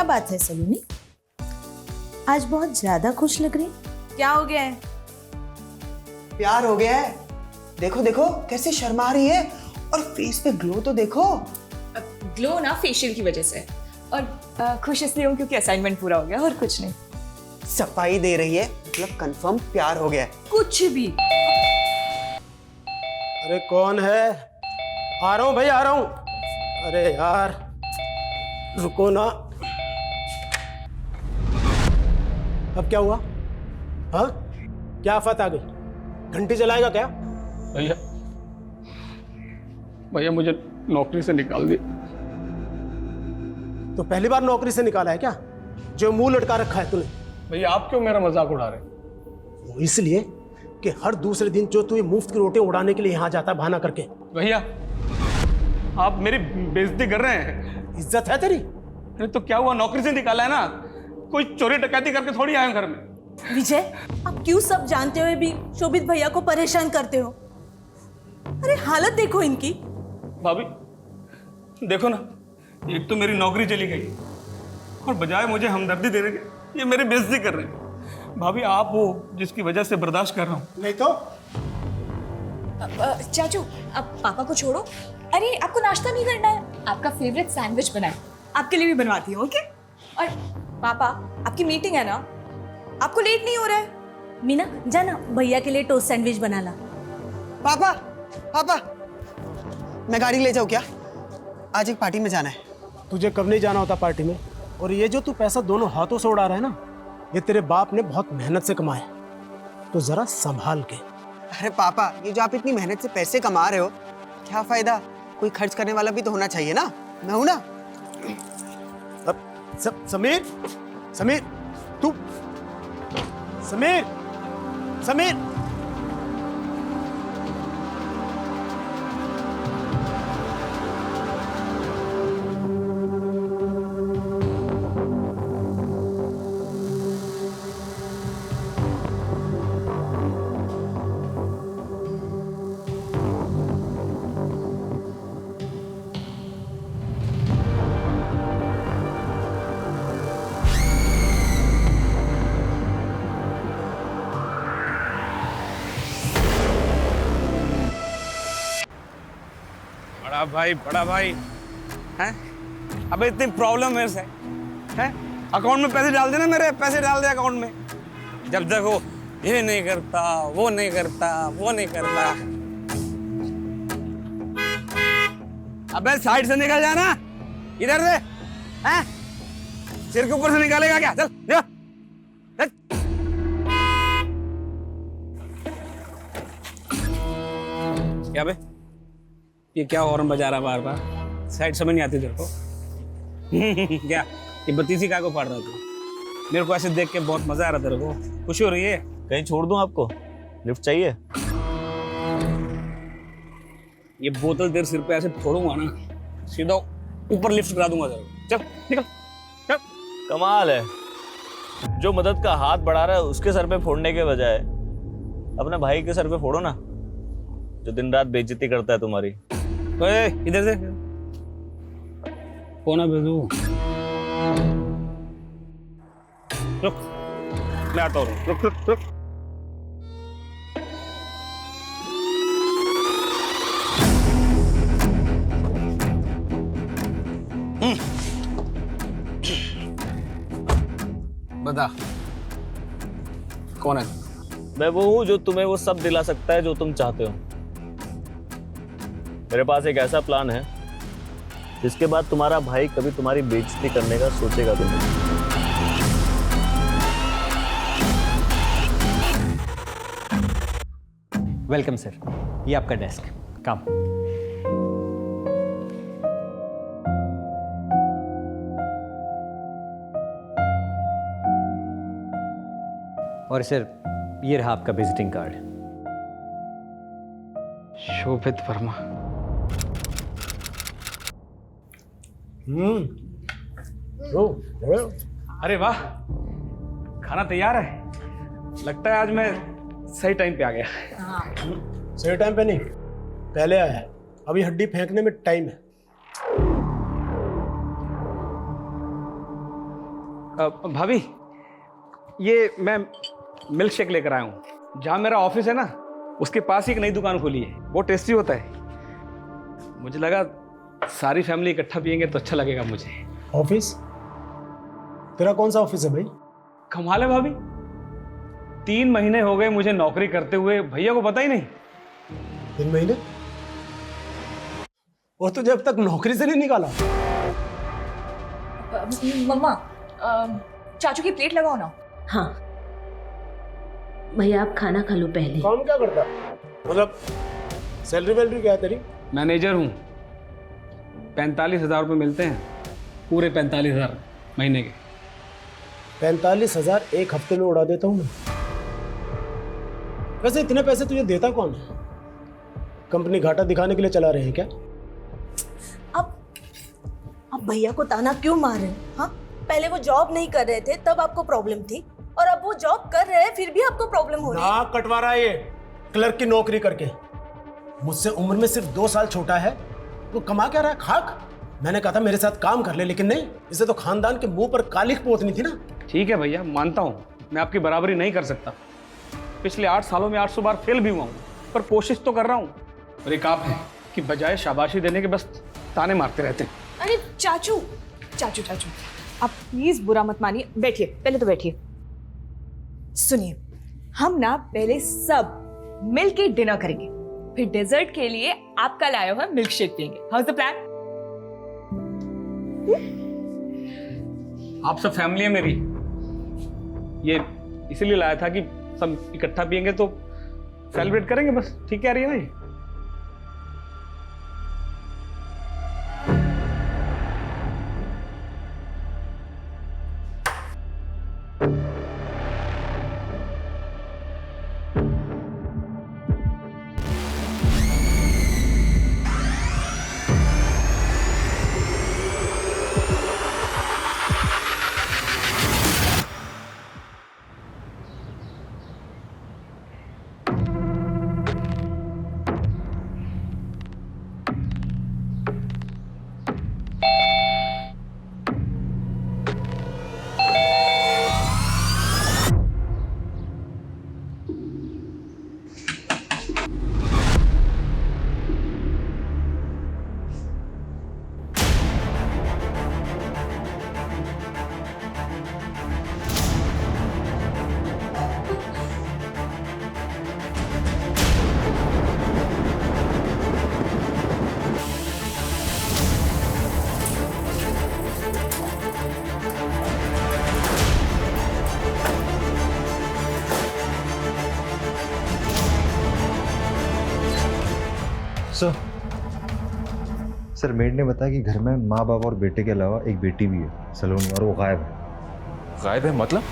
बात है सलोनी, आज बहुत ज्यादा खुश लग रही। क्या हो गया है? प्यार हो गया है। देखो देखो कैसे शर्मा रही है, और फेस पे ग्लो तो देखो। ग्लो ना फेशियल की वजह से, और खुश इसलिए हूँ क्योंकि असाइनमेंट पूरा हो गया, और कुछ नहीं। सफाई दे रही है, मतलब कंफर्म प्यार हो गया है। कुछ भी। अरे कौन है? आ रहा हूँ भाई, आ रहा हूँ। अरे यार रुको ना। अब क्या हुआ? हाँ, क्या आफत आ गई? घंटी जलाएगा क्या? भैया भैया मुझे नौकरी से निकाल दिया। तो पहली बार नौकरी से निकाला है क्या, जो मुंह लटका रखा है तूने? भैया आप क्यों मेरा मजाक उड़ा रहे? वो इसलिए कि हर दूसरे दिन जो तू ये मुफ्त की रोटी उड़ाने के लिए यहाँ जाता है बहाना करके। भैया आप मेरी बेइज्जती कर रहे हैं। इज्जत है तेरी? अरे तो क्या हुआ, नौकरी से निकाला है ना, कोई चोरी डकैती करके थोड़ी आया घर में। विजय, आप क्यों सब जानते हुए भी शोभित भैया को परेशान करते हो? अरे हालत देखो इनकी। भाभी देखो ना, एक तो मेरी नौकरी चली गई और बजाय मुझे हमदर्दी देने के ये मेरी बेइज्जती कर रहे हैं। भाभी आप हो जिसकी वजह से बर्दाश्त कर रहा हूँ। नहीं तो चाचू अब पापा को छोड़ो। अरे आपको नाश्ता नहीं करना है? आपका फेवरेट सैंडविच बनाए, आपके लिए भी बनवाती हूँ। ओके। और पापा आपकी मीटिंग है ना, आपको लेट नहीं हो रहा है? मीना जाना भैया के लिए टोस्ट सैंडविच बना ला। पापा पापा, मैं गाड़ी ले जाऊँ क्या? आज एक पार्टी में जाना है। तुझे कब नहीं जाना होता पार्टी में? और ये जो तू पैसा दोनों हाथों से उड़ा रहा है ना, ये तेरे बाप ने बहुत मेहनत से कमाया, तो जरा संभाल के। अरे पापा, ये जो आप इतनी मेहनत से पैसे कमा रहे हो, क्या फायदा? कोई खर्च करने वाला भी तो होना चाहिए ना। मैं हूं ना। अब समीर, समीर तू, समीर, समीर। बड़ा भाई हैं? अबे इतनी प्रॉब्लम मेरे से हैं? अकाउंट में पैसे डाल देना, मेरे पैसे डाल दे अकाउंट में। जब देखो ये नहीं करता, वो नहीं करता, वो नहीं करता। अबे साइड से निकल जाना, इधर से हैं? सिर के ऊपर से निकालेगा क्या? चल जा, चल। क्या बे, ये क्या हॉर्न बजा रहा बार बार? साइड समझ नहीं आती तेरे को? क्या ये बत्तीसी का को पढ़ रहा तू? मेरे को ऐसे देख के बहुत मजा आ रहा तेरे को? खुशी हो रही है? कहीं छोड़ दूं आपको? लिफ्ट चाहिए? ये बोतल तेरे सिर पे ऐसे फोड़ूंगा ना, सीधा ऊपर लिफ्ट करा दूंगा तेरे को। चल निकल, चल। कमाल है, जो मदद का हाथ बढ़ा रहा है उसके सर पे फोड़ने के बजाय अपने भाई के सर पे फोड़ो ना, जो दिन रात बेइज्जती करता है तुम्हारी। ओए इधर से कौन है बेजू? रुक, मैं आता हूँ। रुक रुक रुक। बता कौन है? मैं वो हूँ जो तुम्हें वो सब दिला सकता है जो तुम चाहते हो। मेरे पास एक ऐसा प्लान है जिसके बाद तुम्हारा भाई कभी तुम्हारी बेइज्जती करने का सोचेगा भी नहीं। वेलकम सर, ये आपका डेस्क। काम। और सर ये रहा आपका विजिटिंग कार्ड। शोभित वर्मा। अरे वाह, खाना तैयार है। लगता है आज मैं सही टाइम पे आ गया। सही टाइम पे नहीं, पहले आया है। अभी हड्डी फेंकने में टाइम है। भाभी, ये मैं मिल्क शेक लेकर आया हूँ। जहाँ मेरा ऑफिस है ना, उसके पास ही एक नई दुकान खुली है, बहुत टेस्टी होता है। मुझे लगा सारी फैमिली इकट्ठा पियेंगे तो अच्छा लगेगा मुझे। ऑफिस? तेरा कौन सा ऑफिस है भाई? कमाल है भाभी, 3 महीने हो गए मुझे नौकरी करते हुए, भैया को पता ही नहीं। 3 महीने? वो तो जब तक नौकरी से नहीं निकाला। मम्मा, चाचू की प्लेट लगाओ ना। हाँ भैया, आप खाना खा लो पहले। काम क्या करता? मतलब सैलरी वैलरी क्या है तेरी? मैनेजर हूँ, 45,000 रुपये मिलते हैं, पूरे 45,000 महीने के। 45,000 एक हफ्ते में उड़ा देता हूँ मैं। वैसे इतने पैसे तुझे देता कौन है? कंपनी घाटा दिखाने के लिए चला रहे हैं क्या? अब भैया को ताना क्यों मार रहे हैं? हाँ, पहले वो जॉब नहीं कर रहे थे तब आपको प्रॉब्लम थी, और अब वो जॉब कर रहे हैं फिर भी आपको प्रॉब्लम हो रही है। नाक कटवा रहा है ये, क्लर्क की नौकरी करके। मुझसे उम्र में सिर्फ 2 साल छोटा है, वो कमा क्या रहा है? खाक। मैंने कहा था मेरे साथ काम कर ले, लेकिन नहीं, इसे तो खानदान के मुंह पर कालिख पोतनी थी ना। ठीक है भैया, मानता हूँ मैं आपकी बराबरी नहीं कर सकता। पिछले 8 सालों में 800 बार फेल भी हुआ हूँ, पर कोशिश तो कर रहा हूँ। और एक आप है कि बजाय शाबाशी देने के बस ताने मारते रहते हैं। अरे चाचू चाचू चाचू, आप प्लीज बुरा मत मानिए, बैठिए, पहले तो बैठिए। सुनिए, हम ना पहले सब मिलके डिनर करेंगे, फिर डेजर्ट के लिए आपका लाया हुआ मिल्क शेक पियेंगे। How is the plan? आप सब फैमिली है मेरी, ये इसीलिए लाया था कि सब इकट्ठा पियेंगे तो सेलिब्रेट करेंगे बस। ठीक कह रही है ना ये? सर मेड ने बताया कि घर में माँ बाप और बेटे के अलावा एक बेटी भी है सलोनी, और वो गायब है। गायब है मतलब?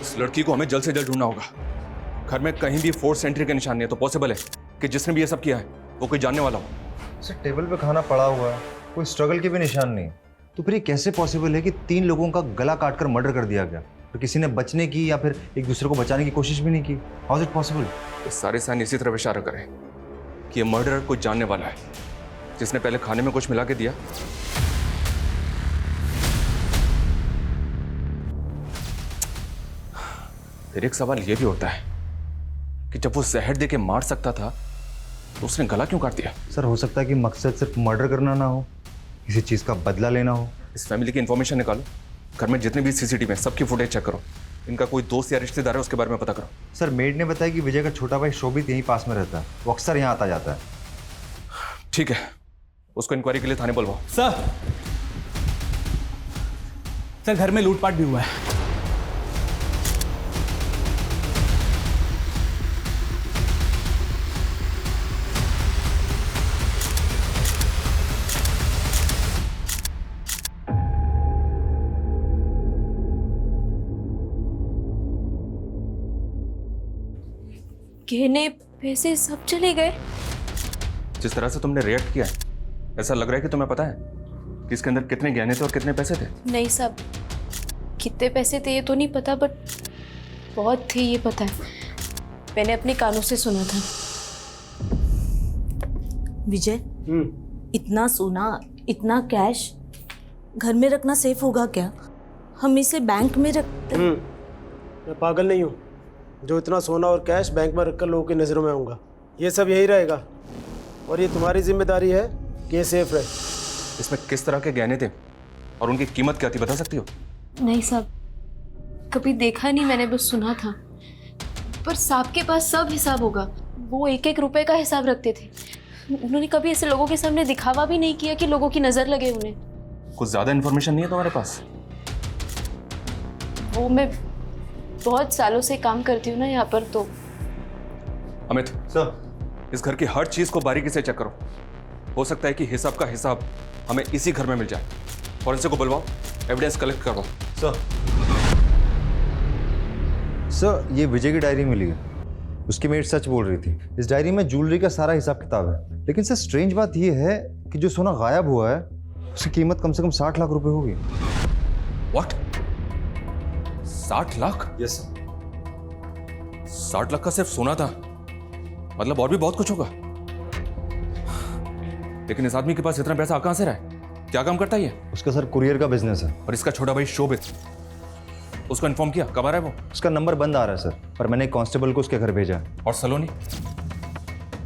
इस लड़की को हमें जल्द से जल्द ढूंढना होगा। घर में कहीं भी फोर्स एंट्री के निशान नहीं है, तो पॉसिबल है कि जिसने भी ये सब किया है वो कोई जानने वाला हो। सर टेबल पे खाना पड़ा हुआ है, कोई स्ट्रगल के भी निशान नहीं, तो फिर ये कैसे पॉसिबल है कि 3 लोगों का गला काटकर मर्डर कर दिया गया, तो किसी ने बचने की या फिर एक दूसरे को बचाने की कोशिश भी नहीं की? How is it possible? ये सारे साइन इसी तरफ इशारा करें कि ये मर्डरर कोई जानने वाला है, जिसने पहले खाने में कुछ मिला के दिया। फिर एक सवाल ये भी उठता है कि जब वो जहर दे के मार सकता था तो उसने गला क्यों काट दिया? सर हो सकता है कि मकसद सिर्फ मर्डर करना ना हो, किसी चीज़ का बदला लेना हो। इस फैमिली की इन्फॉर्मेशन निकालो, घर में जितने भी सीसीटीवी हैं सबकी फुटेज चेक करो, इनका कोई दोस्त या रिश्तेदार है उसके बारे में पता करो। सर मेड ने बताया कि विजय का छोटा भाई शोभित यहीं पास में रहता है, वो अक्सर यहाँ आता जाता है। ठीक है, उसको इंक्वायरी के लिए थाने बुलवाओ। सर घर में लूटपाट भी हुआ है। गहने पैसे सब चले गए। जिस तरह से तुमने रिएक्ट किया है, ऐसा लग रहा है कि तुम्हें पता है कि इसके अंदर कितने गहने थे और कितने पैसे थे। नहीं साहब, कितने पैसे थे ये तो नहीं पता, बट बहुत थे ये पता है, मैंने अपने कानों से सुना था। विजय, इतना सोना, इतना कैश घर में रखना सेफ होगा क्या? हम इसे बैंक में रखते। मैं पागल नहीं हूँ जो इतना सोना और कैश बैंक में रखकर लोगों की नज़रों में आऊँगा। ये सब यही रहेगा और ये तुम्हारी जिम्मेदारी है कि ये सेफ रहे। इसमें किस तरह के गहने थे और उनकी कीमत क्या थी, बता सकती हो? नहीं साहब, कभी देखा नहीं, मैंने बस सुना था। पर साहब के पास सब हिसाब होगा, वो एक एक रुपए का हिसाब रखते थे। उन्होंने कभी ऐसे लोगों के सामने दिखावा भी नहीं किया कि लोगों की नज़र लगे उन्हें। कुछ ज़्यादा इन्फॉर्मेशन नहीं है तुम्हारे पास? वो मैं बहुत सालों से काम करती हूँ ना यहाँ पर, तो। अमित सर, इस घर की हर चीज को बारीकी से चेक करो। हो सकता है कि हिसाब का हिसाब हमें इसी घर में मिल जाए। फॉरेंसिक को बुलवाओ, एविडेंस कलेक्ट करवाओ। सर, ये विजय की डायरी मिली है। उसकी मेट सच बोल रही थी। इस डायरी में ज्वेलरी का सारा हिसाब किताब है। लेकिन सर, स्ट्रेंज बात ये है कि जो सोना गायब हुआ है उसकी कीमत कम से कम 60 लाख रुपए होगी। What? 60 lakh? Yes sir. 60 lakh का सिर्फ सोना था, मतलब और भी बहुत कुछ होगा। लेकिन इस आदमी के पास इतना पैसा कहां से रहा है? क्या काम करता है ये? उसका सर कुरियर का बिजनेस है। और इसका छोटा भाई शोभित, उसको इन्फॉर्म किया? कब आ रहा है वो? उसका नंबर बंद आ रहा है सर, पर मैंने एक कांस्टेबल को उसके घर भेजा है। और सलोनी,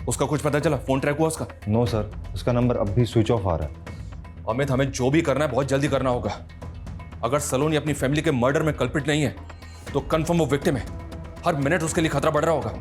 उसका कुछ पता चला? फोन ट्रैक हुआ उसका? नो सर, उसका नंबर अब भी स्विच ऑफ आ रहा है। अमित, हमें जो भी करना है बहुत जल्दी करना होगा। अगर सलोनी अपनी फैमिली के मर्डर में कल्प्रिट नहीं है तो कंफर्म वो विक्टिम है। हर मिनट उसके लिए खतरा बढ़ रहा होगा।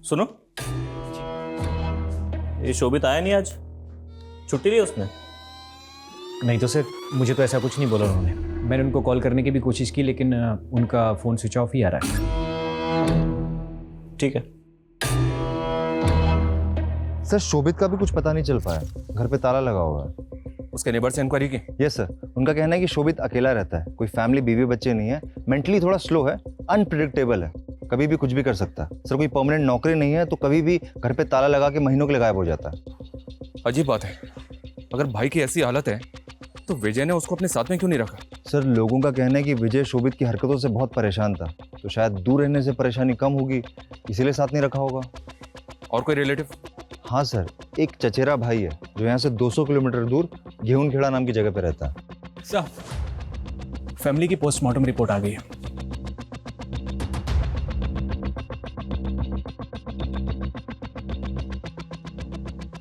सुनो, ये शोभित आया नहीं आज? छुट्टी ली उसने? नहीं तो सर, मुझे तो ऐसा कुछ नहीं बोला उन्होंने। मैंने उनको कॉल करने की भी कोशिश की लेकिन उनका फ़ोन स्विच ऑफ ही आ रहा है। ठीक है सर, शोभित का भी कुछ पता नहीं चल पाया। घर पे ताला लगा हुआ है। उसके नेबर से इंक्वायरी की? यस सर, उनका कहना है कि शोभित अकेला रहता है, कोई फैमिली बीवी बच्चे नहीं है, मेंटली थोड़ा स्लो है, अनप्रिडिक्टेबल है, कभी भी कुछ भी कर सकता है। सर, कोई परमानेंट नौकरी नहीं है तो कभी भी घर पे ताला लगा के महीनों के लिए गायब हो जाता है। अजीब बात है। अगर भाई की ऐसी हालत है तो विजय ने उसको अपने साथ में क्यों नहीं रखा? सर, लोगों का कहना है कि विजय शोभित की हरकतों से बहुत परेशान था, तो शायद दूर रहने से परेशानी कम होगी, इसीलिए साथ नहीं रखा होगा। और कोई रिलेटिव? हाँ सर, एक चचेरा भाई है जो यहाँ से 200 किलोमीटर दूर गेहूंखेड़ा नाम की जगह पे रहता है। सर, फैमिली की पोस्टमार्टम रिपोर्ट आ गई है।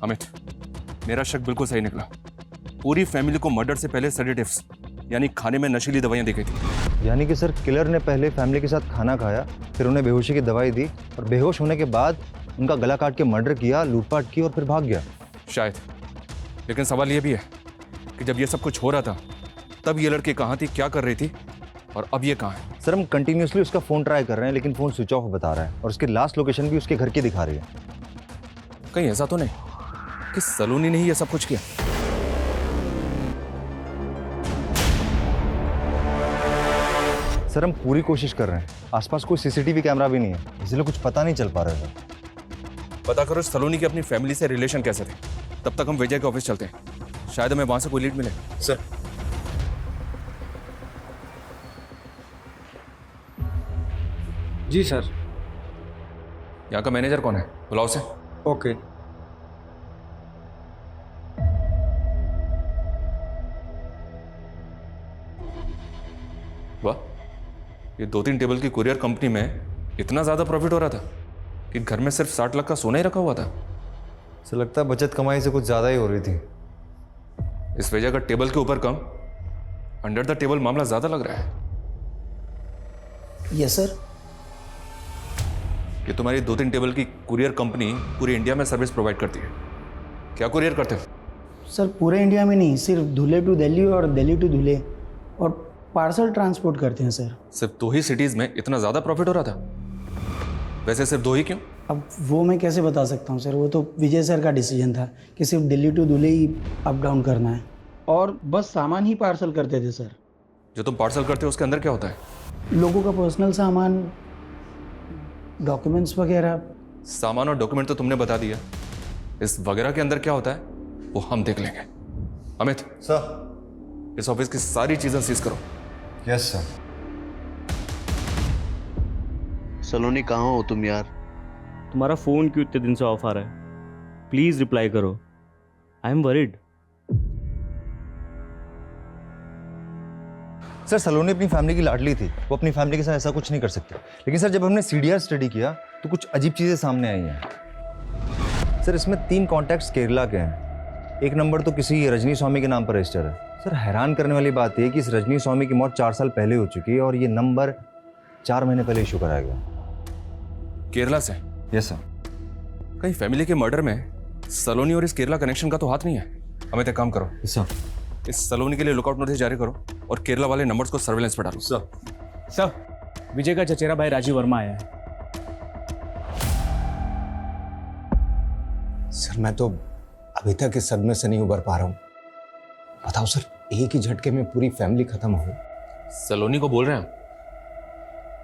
अमित, मेरा शक बिल्कुल सही निकला। पूरी फैमिली को मर्डर से पहले सेडेटिव्स यानी खाने में नशीली दवाइयां दी गई थी। यानी कि सर, किलर ने पहले फैमिली के साथ खाना खाया, फिर उन्हें बेहोशी की दवाई दी और बेहोश होने के बाद उनका गला काट के मर्डर किया, लूटपाट की और फिर भाग गया। शायद। लेकिन सवाल यह भी है कि जब ये सब कुछ हो रहा था तब ये लड़की कहाँ थी, क्या कर रही थी और अब ये कहाँ है? सर, हम कंटिन्यूसली उसका फ़ोन ट्राई कर रहे हैं लेकिन फ़ोन स्विच ऑफ बता रहा है और उसकी लास्ट लोकेशन भी उसके घर की दिखा रही है। कहीं ऐसा तो नहीं कि सलोनी ने ही ये सब कुछ किया? सर, हम पूरी कोशिश कर रहे हैं। आसपास कोई सीसीटीवी कैमरा भी नहीं है, इसलिए कुछ पता नहीं चल पा रहा है। पता करो सलोनी की अपनी फैमिली से रिलेशन कैसे थे। तब तक हम विजय के ऑफिस चलते हैं, शायद हमें वहां से कोई लीड मिले। सर, जी सर। यहाँ का मैनेजर कौन है? बुलाओ से। ओके। वाह, ये 2-3 टेबल की कुरियर कंपनी में इतना ज़्यादा प्रॉफिट हो रहा था कि घर में सिर्फ 60 लाख का सोना ही रखा हुआ था। सर, लगता है बचत कमाई से कुछ ज़्यादा ही हो रही थी। इस वजह का टेबल के ऊपर कम, अंडर द टेबल मामला ज़्यादा लग रहा है। Yes sir. ये तुम्हारी 2-3 टेबल की कुरियर कंपनी पूरी इंडिया में सर्विस प्रोवाइड करती है। क्या कुरियर करते हो? सर, पूरे इंडिया में नहीं, सिर्फ धुले टू दिल्ली और दिल्ली टू धुले, और पार्सल ट्रांसपोर्ट करते हैं सर। सिर्फ 2 ही सिटीज़ में इतना ज़्यादा प्रॉफिट हो रहा था? वैसे सिर्फ 2 ही क्यों? अब वो मैं कैसे बता सकता हूँ सर, वो तो विजय सर का डिसीजन था कि सिर्फ दिल्ली टू धुले ही अप डाउन करना है। और बस सामान ही पार्सल करते थे सर। जो तुम पार्सल करते हो उसके अंदर क्या होता है? लोगों का पर्सनल सामान, डॉक्यूमेंट्स वगैरह। सामान और डॉक्यूमेंट तो तुमने बता दिया, इस वगैरह के अंदर क्या होता है वो हम देख लेंगे। अमित सर। इस ऑफिस की सारी चीजें सीज करो। Yes sir. सलोनी कहाँ हो तुम यार? तुम्हारा फ़ोन क्यों इतने दिन से ऑफ आ रहा है? प्लीज़ रिप्लाई करो, आई एम वरीड। सर सलोनी अपनी फैमिली की लाडली थी, वो अपनी फैमिली के साथ ऐसा कुछ नहीं कर सकती। लेकिन सर जब हमने सीडीआर स्टडी किया तो कुछ अजीब चीज़ें सामने आई हैं। सर इसमें 3 कॉन्टैक्ट्स केरला के हैं। एक नंबर तो किसी रजनी स्वामी के नाम पर रजिस्टर है। सर हैरान करने वाली बात यह कि इस रजनी स्वामी की मौत 4 साल पहले हो चुकी है और ये नंबर 4 महीने पहले इशू कराया गया। केरला से? Yes sir. कहीं फैमिली के मर्डर में सलोनी और इस केरला कनेक्शन का तो हाथ नहीं है? हमें एक काम करो सर, इस सलोनी के लिए लुकआउट नोटिस जारी करो और केरला वाले नंबर्स को सर्वेलेंस पर डालो। सर, विजय का चचेरा भाई राजीव वर्मा आया है। सर मैं तो अभी तक इस सदमे से नहीं उबर पा रहा हूँ। बताओ सर, एक ही झटके में पूरी फैमिली खत्म हो गई। सलोनी को बोल रहे हैं,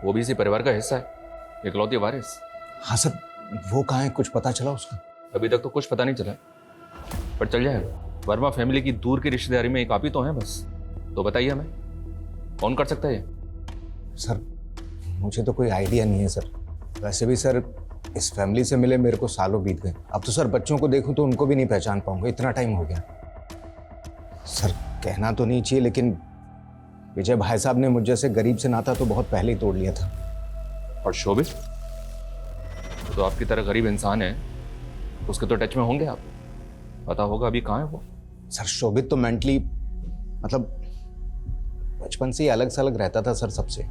वो भी इसी परिवार का हिस्सा है, इकलौती वारिस। हाँ सर, वो कहाँ है, कुछ पता चला उसका? अभी तक तो कुछ पता नहीं चला, पर चल जाएगा। वर्मा फैमिली की दूर की रिश्तेदारी में एक आप ही तो हैं बस। तो बताइए हमें कौन कर सकता है ये? सर मुझे तो कोई आइडिया नहीं है सर। वैसे भी सर इस फैमिली से मिले मेरे को सालों बीत गए। अब तो सर बच्चों को देखूं तो उनको भी नहीं पहचान पाऊंगा, इतना टाइम हो गया। सर कहना तो नहीं चाहिए लेकिन विजय भाई साहब ने मुझ जैसे गरीब से नाता तो बहुत पहले ही तोड़ लिया था। और शोभित तो आपकी तरह गरीब इंसान है, उसके तो टच में होंगे आप, पता होगा अभी कहाँ है वो। सर शोभित तो मेंटली मतलब बचपन से ही अलग से अलग रहता था सर सबसे।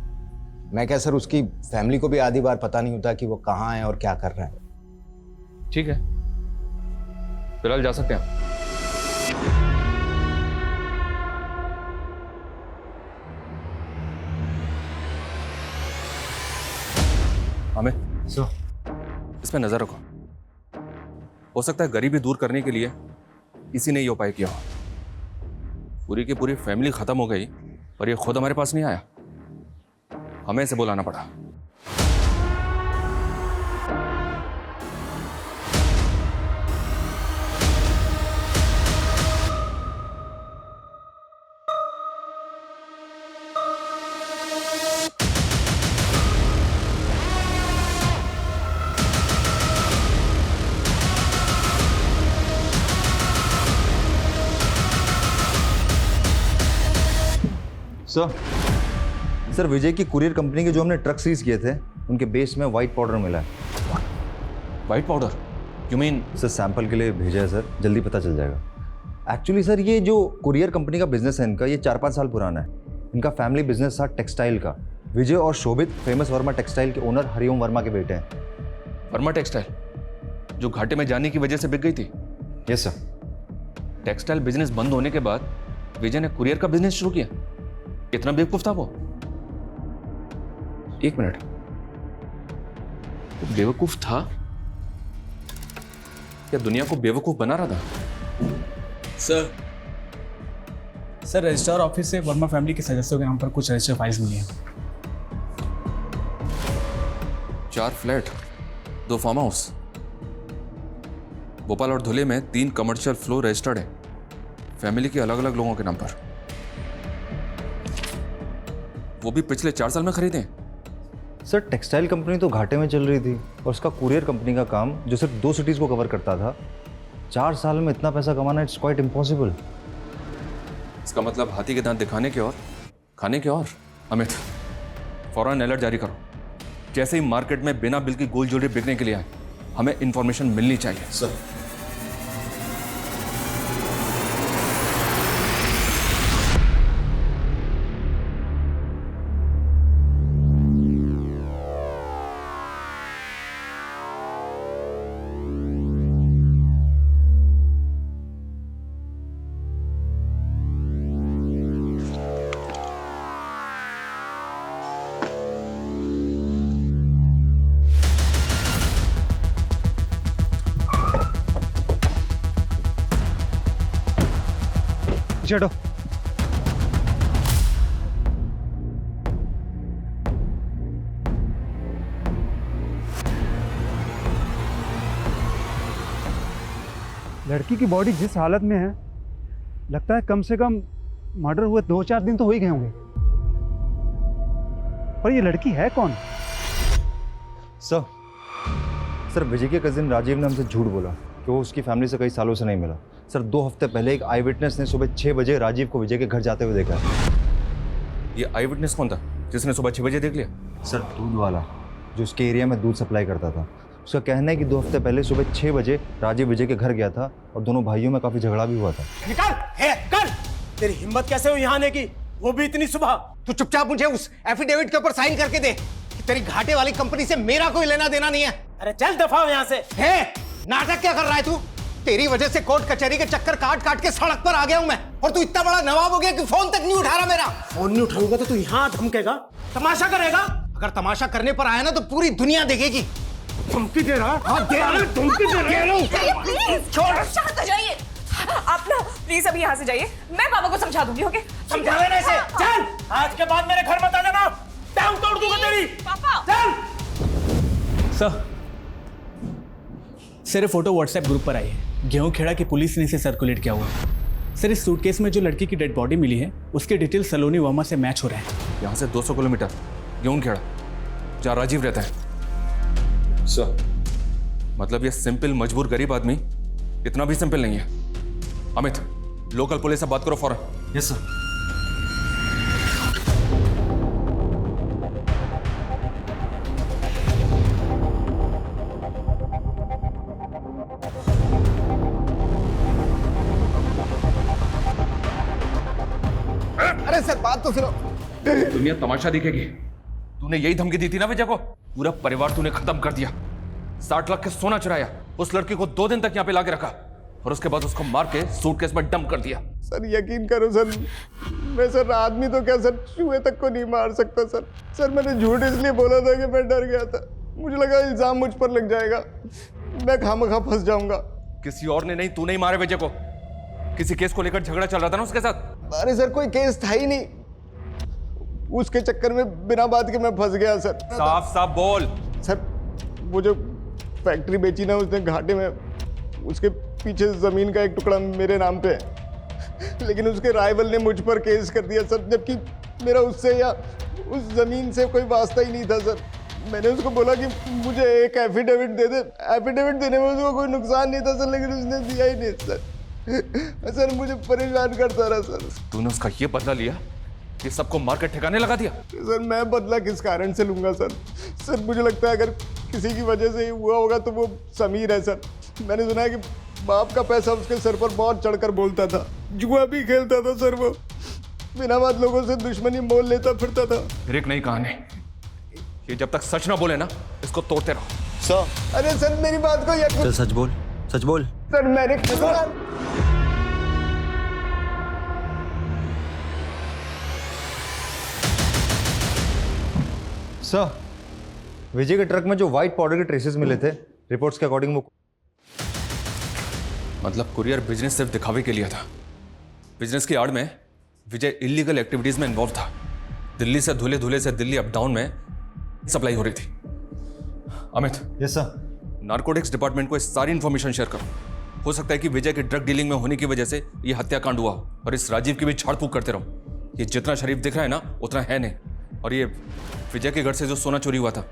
मैं क्या सर, उसकी फैमिली को भी आधी बार पता नहीं होता कि वो कहाँ है और क्या कर रहा है। ठीक है, फिलहाल जा सकते हैं। हमें इसमें नजर रखो, हो सकता है गरीबी दूर करने के लिए इसी ने ये उपाय किया हो। पूरी की पूरी फैमिली खत्म हो गई और ये खुद हमारे पास नहीं आया, हमें इसे बुलाना पड़ा। सर विजय की कुरियर कंपनी के जो हमने ट्रक सीज किए थे उनके बेस में व्हाइट पाउडर मिला है। White powder? You mean? Sir sample के लिए भेजा है सर, जल्दी पता चल जाएगा। एक्चुअली सर ये जो कुरियर कंपनी का बिजनेस है इनका, ये 4-5 साल पुराना है। इनका फैमिली बिजनेस था टेक्सटाइल का। विजय और शोभित फेमस वर्मा टेक्सटाइल के ओनर हरिओम वर्मा के बेटे हैं। वर्मा टेक्सटाइल जो घाटे में जाने की वजह से बिक गई थी? Yes sir. टेक्सटाइल बिजनेस बंद होने के बाद विजय ने कुरियर का बिजनेस शुरू किया। इतना बेवकूफ था वो? एक मिनट, वो बेवकूफ था या दुनिया को बेवकूफ बना रहा था? सर रजिस्ट्रार ऑफिस से वर्मा फैमिली के सदस्यों के नाम पर कुछ रजिस्टर फाइल्स मिली हैं। 4 फ्लैट, 2 फार्म हाउस, भोपाल और धुले में 3 कमर्शियल फ्लोर रजिस्टर्ड है फैमिली के अलग अलग लोगों के नाम पर। वो भी पिछले 4 साल में खरीदे। सर टेक्सटाइल कंपनी तो घाटे में चल रही थी और उसका कुरियर कंपनी का काम जो सिर्फ 2 सिटीज़ को कवर करता था, 4 साल में इतना पैसा कमाना इट्स क्वाइट इम्पॉसिबल। इसका मतलब हाथी के दांत दिखाने के और खाने के और। अमित फौरन अलर्ट जारी करो, जैसे ही मार्केट में बिना बिल की गोल्ड ज्वेलरी बिकने के लिए आए हमें इंफॉर्मेशन मिलनी चाहिए। सर पीछे हटो। लड़की की बॉडी जिस हालत में है, लगता है कम से कम मर्डर हुए 2-4 दिन तो हो ही गए होंगे। पर ये लड़की है कौन? सर विजय के कजिन राजीव ने हमसे झूठ बोला कि वो उसकी फैमिली से कई सालों से नहीं मिला। सर 2 हफ्ते पहले एक आई विटनेस ने सुबह 6 बजे राजीव को विजय के घर जाते हुए देखा। ये आई विटनेस कौन था जिसने सुबह 6 बजे देख लिया? सर दूध वाला जो उसके एरिया में दूध सप्लाई करता था। उसका कहना है कि 2 हफ्ते पहले सुबह 6 बजे राजीव विजय के घर गया था और दोनों भाइयों में काफी झगड़ा भी हुआ था। निकल! तेरी हिम्मत कैसे हुई यहाँ आने की, वो भी इतनी सुबह? तू चुपचाप मुझे उस एफिडेविट के ऊपर साइन करके दे कि तेरी घाटे वाली कंपनी से मेरा कोई लेना देना नहीं है। अरे चल दफा हो यहाँ से। नाटक क्या कर रहा है तू? तेरी वजह से कोर्ट कचहरी के चक्कर काट काट के सड़क पर आ गया हूं मैं, और तू इतना बड़ा नवाब हो गया कि फोन तक नहीं उठा रहा मेरा। फोन नहीं उठाऊंगा तो तू यहाँ धमकेगा, तमाशा करेगा? अगर तमाशा करने पर आया ना तो पूरी दुनिया देखेगी। धमकी दे रहा? हाँ दे रहा, धमकी दे रहा। प्लीज छोड़, शांत हो जाइए। आप ना प्लीज अभी यहाँ से जाइए, मैं पापा को समझा दूंगी। ओके समझा देना इसे। चल, आज के बाद मेरे घर मत आ जाना, टांग तोड़ दूंगा तेरी। पापा चल। सर ये फोटो व्हाट्सएप ग्रुप पर आई है। गेहूं खेड़ा की पुलिस ने इसे सर्कुलेट किया हुआ है। सर इस सूटकेस में जो लड़की की डेड बॉडी मिली है उसके डिटेल सलोनी वर्मा से मैच हो रहे हैं। यहाँ से 200 किलोमीटर गेहूं खेड़ा जहाँ राजीव रहता है। सर मतलब ये सिंपल मजबूर गरीब आदमी इतना भी सिंपल नहीं है। अमित लोकल पुलिस से बात करो फौरन। Yes sir. अरे सर बात तो सुनो। दुनिया तमाशा दिखेगी। तूने यही धमकी दी थी ना विजय को? पूरा परिवार तूने खत्म कर दिया। 60 लाख के सोना चुराया, उस लड़की को 2 दिन तक यहाँ पे लाके रखा और उसके बाद उसको मार के सूटकेस में डंप कर दिया। सर यकीन करो सर, मैं सर आदमी तो क्या सर चूहे तक को नहीं मार सकता सर। सर मैंने झूठ इसलिए बोला था कि मैं डर गया था, मुझे लगा इल्जाम मुझ पर लग जाएगा, मैं खामखा फंस जाऊंगा। किसी और ने नहीं, तूने ही मारे विजय को। किसी केस को लेकर झगड़ा चल रहा था ना उसके साथ? अरे सर कोई केस था ही नहीं, उसके चक्कर में बिना बात के मैं फंस गया सर। साफ साफ बोल। सर वो जो फैक्ट्री बेची ना उसने घाटे में, उसके पीछे जमीन का एक टुकड़ा मेरे नाम पे है, लेकिन उसके राइवल ने मुझ पर केस कर दिया सर, जबकि मेरा उससे या उस जमीन से कोई वास्ता ही नहीं था सर। मैंने उसको बोला कि मुझे एक एफिडेविट दे दे, एफिडेविट देने में उसको कोई नुकसान नहीं था सर, लेकिन उसने दिया ही नहीं सर। सर मुझे परेशान करता रहा सर। तूने उसका ये बदला लिया, ये सबको मार कर ठिकाने लगा दिया? सर मैं बदला किस कारण से लूंगा सर? सर मुझे लगता है अगर किसी की वजह से ही हुआ होगा तो वो समीर है सर। मैंने सुना है कि बाप का पैसा उसके सर पर बहुत चढ़कर बोलता था, जुआ भी खेलता था सर, वो बिना बात लोगों से दुश्मनी मोल लेता फिरता था। फिर एक नई कहानी, ये जब तक सच ना बोले ना इसको तोड़ते रहो। सर अरे सर मेरी बात को यकीन। सच बोल, सच बोल। सर मैंने सर विजय के ट्रक में जो व्हाइट पाउडर के ट्रेसेस मिले थे, रिपोर्ट्स के अकॉर्डिंग वो मतलब कुरियर बिजनेस सिर्फ दिखावे के लिए था। बिजनेस की आड़ में विजय इलीगल एक्टिविटीज में इन्वॉल्व था। दिल्ली से धुले से दिल्ली अप डाउन में सप्लाई हो रही थी। Amit. Yes sir. Narcotics department को इस सारी इंफॉर्मेशन शेयर करो। हो सकता है कि विजय के ड्रग डीलिंग में होने की वजह से ये हत्याकांड हुआ, और इस राजीव की भी झाड़ फूक करते रहो। ये जितना शरीफ दिख रहा है ना उतना है नहीं। और ये विजय के घर से जो सोना चोरी हुआ था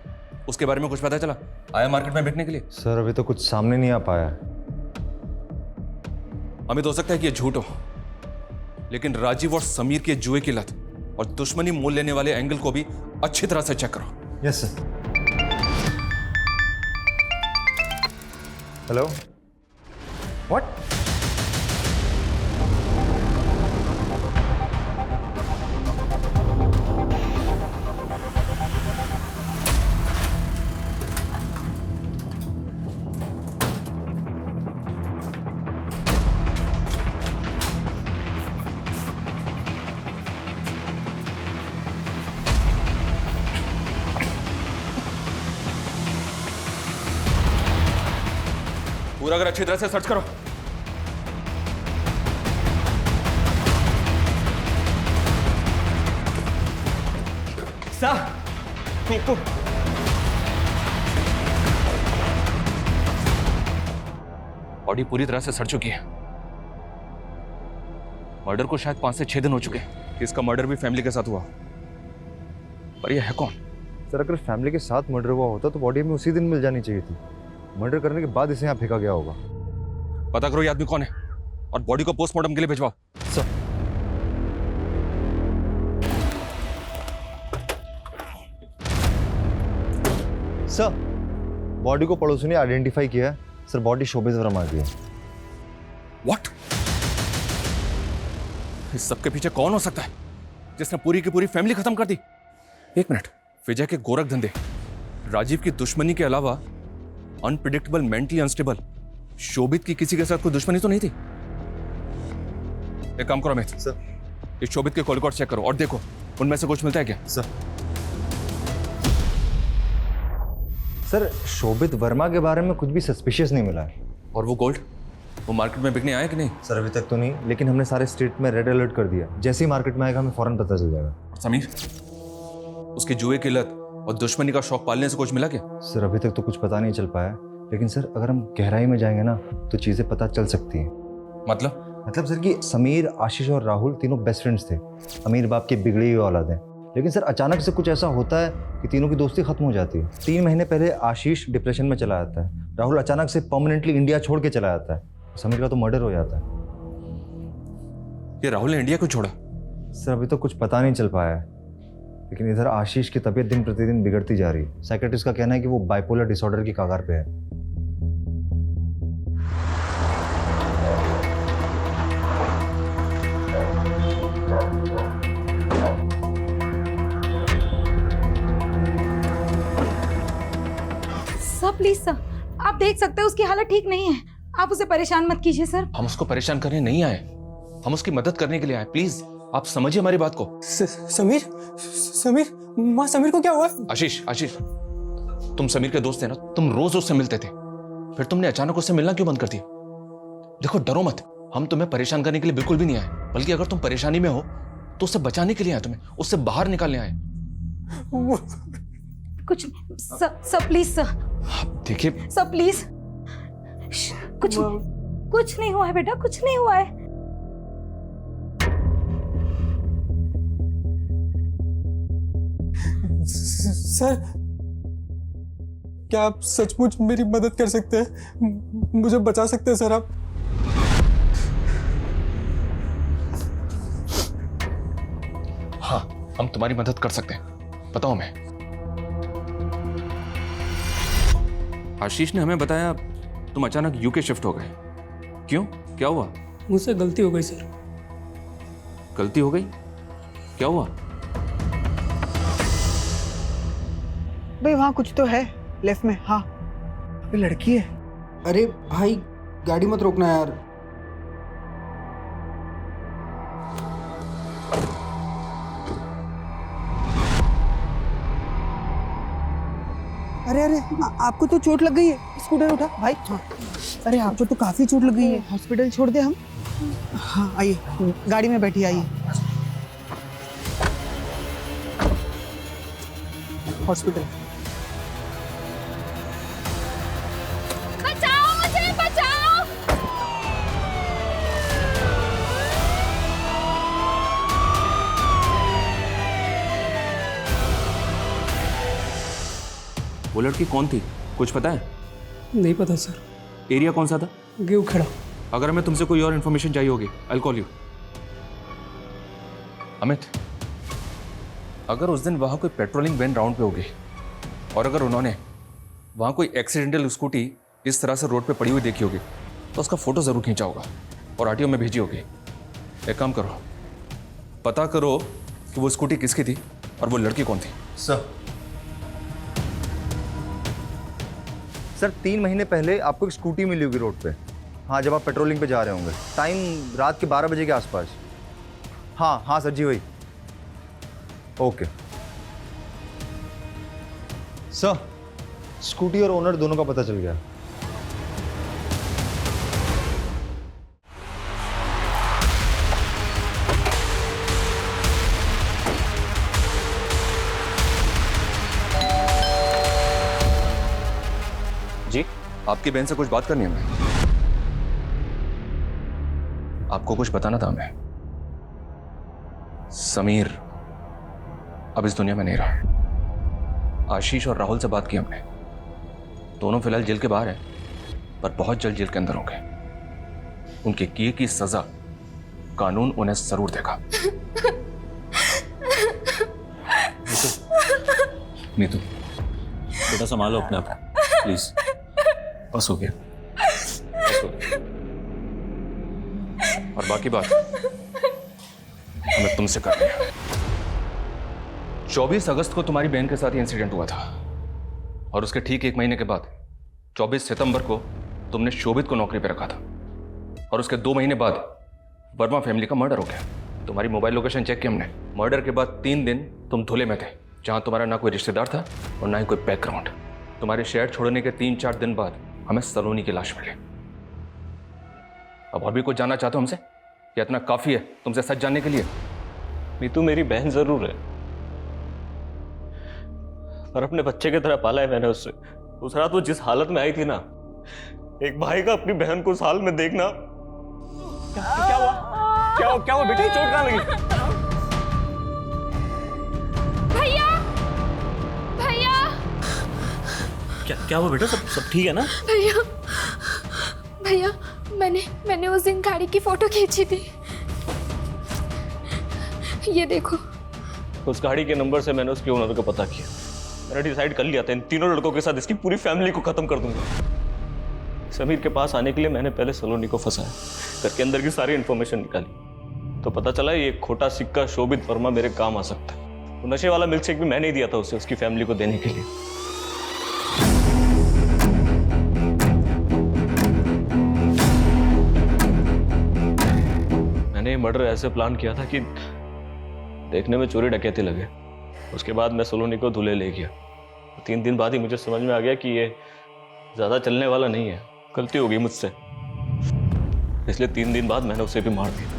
उसके बारे में कुछ पता चला? आया मार्केट में बिकने के लिए? सर अभी तो कुछ सामने नहीं आ पाया। अमित हो सकता है कि ये झूठ हो, लेकिन राजीव और समीर के जुए की लत और दुश्मनी मोल लेने वाले एंगल को भी अच्छी तरह से चेक करो। Yes sir. Hello what? पूरा अगर अच्छी तरह से सर्च करो। सर बॉडी पूरी तरह से सड़ चुकी है। मर्डर को शायद 5 से 6 दिन हो चुके हैं। इसका मर्डर भी फैमिली के साथ हुआ, पर यह है कौन? सर अगर फैमिली के साथ मर्डर हुआ होता तो बॉडी हमें उसी दिन मिल जानी चाहिए थी। मर्डर करने के बाद इसे यहाँ फेंका गया होगा। पता करो ये आदमी कौन है और बॉडी को पोस्टमार्टम के लिए भिजवाओ। सर सर बॉडी को पड़ोसी ने आइडेंटिफाई किया है। सर बॉडी शोभित वर्मा की है। व्हाट? इस सब के पीछे कौन हो सकता है जिसने पूरी की पूरी फैमिली खत्म कर दी? एक मिनट, विजय के गोरख धंधे, राजीव की दुश्मनी के अलावा अनप्रिडिक्टेबल, मेंटली अनस्टेबल शोभित की किसी के साथ कोई दुश्मनी तो नहीं थी? एक काम करो अमित, सर इस शोभित के कॉल रिकॉर्ड चेक करो और देखो उनमें से कुछ मिलता है क्या? सर शोभित वर्मा के बारे में कुछ भी सस्पिशियस नहीं मिला है। और वो गोल्ड, वो मार्केट में बिकने आया कि नहीं? सर अभी तक तो नहीं, लेकिन हमने सारे स्टेट में रेड अलर्ट कर दिया। जैसे ही मार्केट में आएगा हमें फौरन पता चल जाएगा। और समीर, उसकी जुए की लत और दुश्मनी का शौक पालने से कुछ मिला क्या? सर अभी तक तो कुछ पता नहीं चल पाया, लेकिन सर अगर हम गहराई में जाएंगे ना तो चीजें पता चल सकती हैं। मतलब सर कि समीर, आशीष और राहुल तीनों बेस्ट फ्रेंड्स थे। अमीर बाप की बिगड़ी हुई औलाद है, लेकिन सर अचानक से कुछ ऐसा होता है कि तीनों की दोस्ती खत्म हो जाती है। 3 महीने पहले आशीष डिप्रेशन में चला जाता है, राहुल अचानक से परमानेंटली इंडिया छोड़ के चला जाता है, समीर का तो मर्डर हो जाता है। ये राहुल ने इंडिया को छोड़ा? सर अभी तो कुछ पता नहीं चल पाया है, लेकिन इधर आशीष की तबीयत दिन प्रतिदिन बिगड़ती जा रही है। साइकेट्रिस्ट का कहना है कि वो बाइपोलर डिसऑर्डर की कगार पे है। सर प्लीज सर, आप देख सकते हैं उसकी हालत ठीक नहीं है। आप उसे परेशान मत कीजिए सर। हम उसको परेशान करने नहीं आए, हम उसकी मदद करने के लिए आए। प्लीज आप समझिए हमारी बात को। समीर, समीर, माँ समीर को क्या हुआ? आशीष, आशीष, तुम समीर के दोस्त थे ना, तुम रोज उससे मिलते थे, फिर तुमने अचानक उससे मिलना क्यों बंद कर दिया? देखो डरो मत, हम तुम्हें परेशान करने के लिए बिल्कुल भी नहीं आए, बल्कि अगर तुम परेशानी में हो तो उससे बचाने के लिए आए, तुम्हें उससे बाहर निकालने आए। कुछ सर प्लीज सर। देखिए सर प्लीज, कुछ नहीं हुआ है बेटा, कुछ नहीं हुआ है। सर क्या आप सचमुच मेरी मदद कर सकते हैं? मुझे बचा सकते हैं सर आप? हाँ, हम तुम्हारी मदद कर सकते हैं, बताओ मैं। आशीष ने हमें बताया तुम अचानक यूके शिफ्ट हो गए। क्यों, क्या हुआ? मुझसे गलती हो गई सर। गलती हो गई? क्या हुआ? भाई वहाँ कुछ तो है लेफ्ट में। हाँ अभी लड़की है। अरे भाई गाड़ी मत रोकना यार। अरे अरे आपको तो चोट लग गई है, स्कूटर उठा भाई। हाँ अरे आपको तो काफी चोट लग गई है, हॉस्पिटल छोड़ दे हम? हाँ आइए, गाड़ी में बैठिए, आइए हॉस्पिटल। बचाओ मुझे, बचाओ। वो लड़की कौन थी, कुछ पता है? नहीं पता सर। एरिया कौन सा था? गेहूं खेड़ा। अगर हमें तुमसे कोई और इन्फॉर्मेशन चाहिए होगी, आई कॉल यू। अमित, अगर उस दिन वहां कोई पेट्रोलिंग वैन राउंड पे होगी और अगर उन्होंने वहां कोई एक्सीडेंटल स्कूटी इस तरह से रोड पे पड़ी हुई देखी होगी तो उसका फोटो जरूर खींचा होगा और आरटीओ में भेजी होगी। एक काम करो, पता करो कि वो स्कूटी किसकी थी और वो लड़की कौन थी। सर 3 महीने पहले आपको एक स्कूटी मिली होगी रोड पे। हाँ जब आप पेट्रोलिंग पे जा रहे होंगे, टाइम रात के 12 बजे के आसपास। हाँ हाँ सर जी वही। ओके सर, स्कूटी और ओनर दोनों का पता चल गया। जी? आपकी बहन से कुछ बात करनी है हमें। आपको कुछ बताना था हमें। समीर अब इस दुनिया में नहीं रहा। आशीष और राहुल से बात की हमने। दोनों फिलहाल जेल के बाहर हैं, पर बहुत जल्द जेल के अंदर होंगे। उनके किए की सजा कानून उन्हें जरूर देगा। नीतू, बेटा संभालो अपने आप, प्लीज। बस हो गया, बस हो गया। और बाकी बात हमें तुमसे करनी है। 24 अगस्त को तुम्हारी बहन के साथ ये इंसिडेंट हुआ था, और उसके ठीक 1 महीने के बाद 24 सितंबर को तुमने शोभित को नौकरी पर रखा था, और उसके 2 महीने बाद वर्मा फैमिली का मर्डर हो गया। तुम्हारी मोबाइल लोकेशन चेक की हमने। मर्डर के बाद 3 दिन तुम धुले में थे, जहां तुम्हारा ना कोई रिश्तेदार था और ना ही कोई बैकग्राउंड। तुम्हारे शहर छोड़ने के 3-4 दिन बाद हमें सलोनी की लाश मिली। अब और भी कुछ जानना चाहते हो हमसे, या इतना काफी है तुमसे सच जानने के लिए? नीतू मेरी बहन जरूर है, और अपने बच्चे की तरह पाला है मैंने उससे। उस रात वो जिस हालत में आई थी ना, एक भाई का अपनी बहन को उस हाल में देखना। क्या हुआ? क्या हुआ बेटा? चोट कहाँ लगी? भैया, भैया, क्या हुआ बेटा? सब ठीक है ना? भैया, भैया, मैंने उस दिन गाड़ी की फोटो खींची थी, ये देखो। उस गाड़ी के नंबर से मैंने उसके ओनर को पता किया। मैंने डिसाइड कर लिया था इन तीनों लड़कों के साथ इसकी पूरी फैमिली को खत्म कर दूंगा। समीर के पास आने के लिए मैंने पहले सलोनी को फंसाया, घर के अंदर की सारी इंफॉर्मेशन निकाली, तो पता चला ये खोटा सिक्का शोभित वर्मा मेरे काम आ सकता है। तो नशे वाला मिल्कशेक भी मैंने ही दिया था उसे, उसकी फैमिली को देने के लिए। मैंने ये मर्डर ऐसे प्लान किया था कि देखने में चोरी डकैती लगे। उसके बाद मैं सलोनी को धुले ले गया। 3 दिन बाद ही मुझे समझ में आ गया कि ये ज्यादा चलने वाला नहीं है, गलती हो गई मुझसे। इसलिए 3 दिन बाद मैंने उसे भी मार दिया।